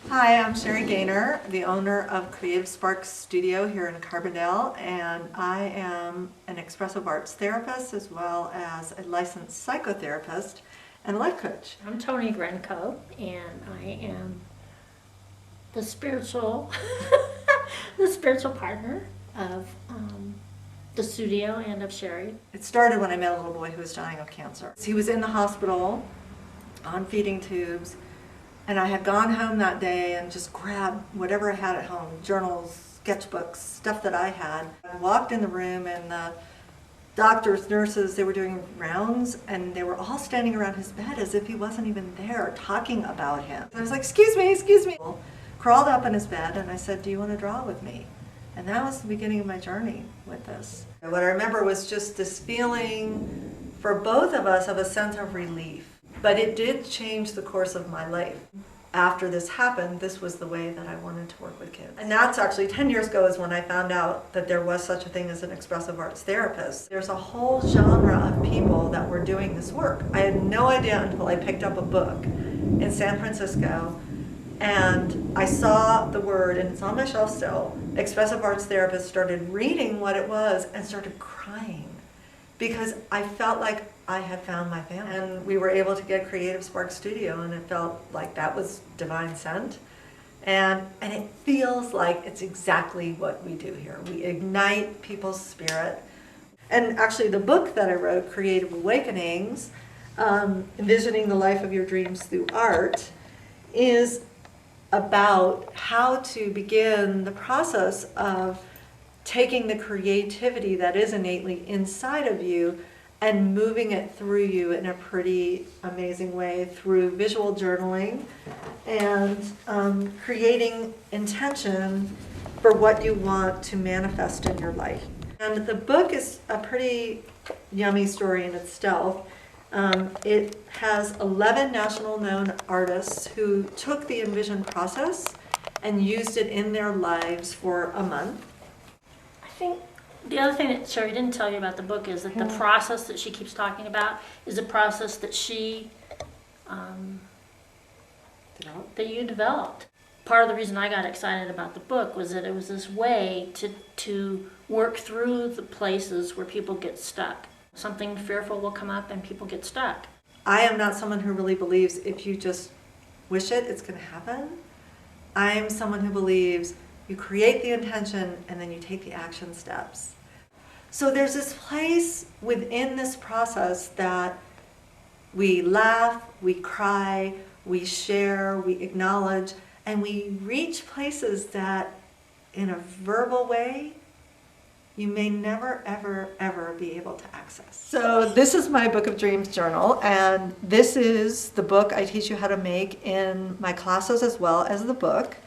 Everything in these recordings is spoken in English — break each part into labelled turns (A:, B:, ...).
A: Hi, I'm Sherry Gaynor, the owner of Creative Spark Studio here in Carbondale, and I am an expressive arts therapist as well as a licensed psychotherapist and life coach.
B: I'm Tony Grenko, and I am the spiritual partner of the studio and of Sherry.
A: It started when I met a little boy who was dying of cancer. He was in the hospital on feeding tubes, and I had gone home that day and just grabbed whatever I had at home, journals, sketchbooks, stuff that I had. I walked in the room and the doctors, nurses, they were doing rounds and they were all standing around his bed as if he wasn't even there, talking about him. I was like, excuse me, excuse me. Crawled up in his bed and I said, do you want to draw with me? And that was the beginning of my journey with this. What I remember was just this feeling for both of us of a sense of relief. But it did change the course of my life. After this happened, this was the way that I wanted to work with kids. And that's actually 10 years ago is when I found out that there was such a thing as an expressive arts therapist. There's a whole genre of people that were doing this work. I had no idea until I picked up a book in San Francisco and I saw the word, and it's on my shelf still, expressive arts therapist, started reading what it was and started crying because I felt like I had found my family. And we were able to get Creative Spark Studio, and it felt like that was divine sent. And it feels like it's exactly what we do here. We ignite people's spirit. And actually the book that I wrote, Creative Awakenings, Envisioning the Life of Your Dreams Through Art, is about how to begin the process of taking the creativity that is innately inside of you and moving it through you in a pretty amazing way through visual journaling and creating intention for what you want to manifest in your life. And the book is a pretty yummy story in itself. It has 11 national known artists who took the Envision process and used it in their lives for a month.
B: I think the other thing that Sherry didn't tell you about the book is that the process that she keeps talking about is a process that that you developed. Part of the reason I got excited about the book was that it was this way to work through the places where people get stuck. Something fearful will come up and people get stuck.
A: I am not someone who really believes if you just wish it, it's going to happen. I am someone who believes you create the intention and then you take the action steps. So there's this place within this process that we laugh, we cry, we share, we acknowledge, and we reach places that in a verbal way you may never, ever, ever be able to access. So this is my Book of Dreams journal, and this is the book I teach you how to make in my classes as well as the book.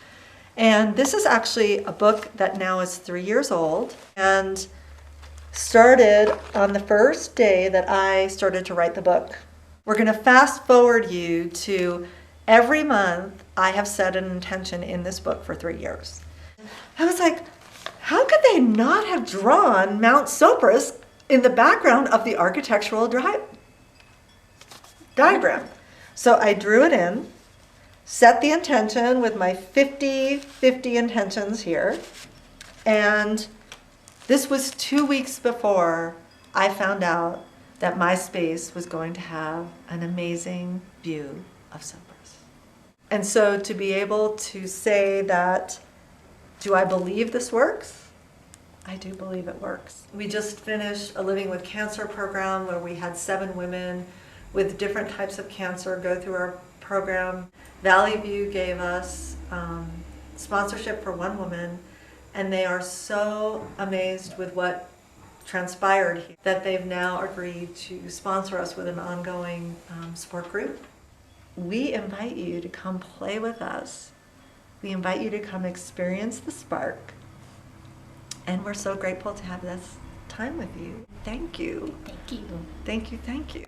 A: And this is actually a book that now is 3 years old and started on the first day that I started to write the book. We're going to fast forward you to every month I have set an intention in this book for 3 years. I was like, how could they not have drawn Mount Sopris in the background of the architectural diagram? So I drew it in, set the intention with my 50 intentions here, and this was 2 weeks before I found out that my space was going to have an amazing view of Sopris. And so to be able to say that, do I believe this works? I do believe it works. We just finished a Living with Cancer program where we had 7 women with different types of cancer go through our program. Valley View gave us sponsorship for 1 woman, and they are so amazed with what transpired here that they've now agreed to sponsor us with an ongoing support group. We invite you to come play with us. We invite you to come experience the spark, and we're so grateful to have this time with you. Thank you.
B: Thank you.
A: Thank you, thank you.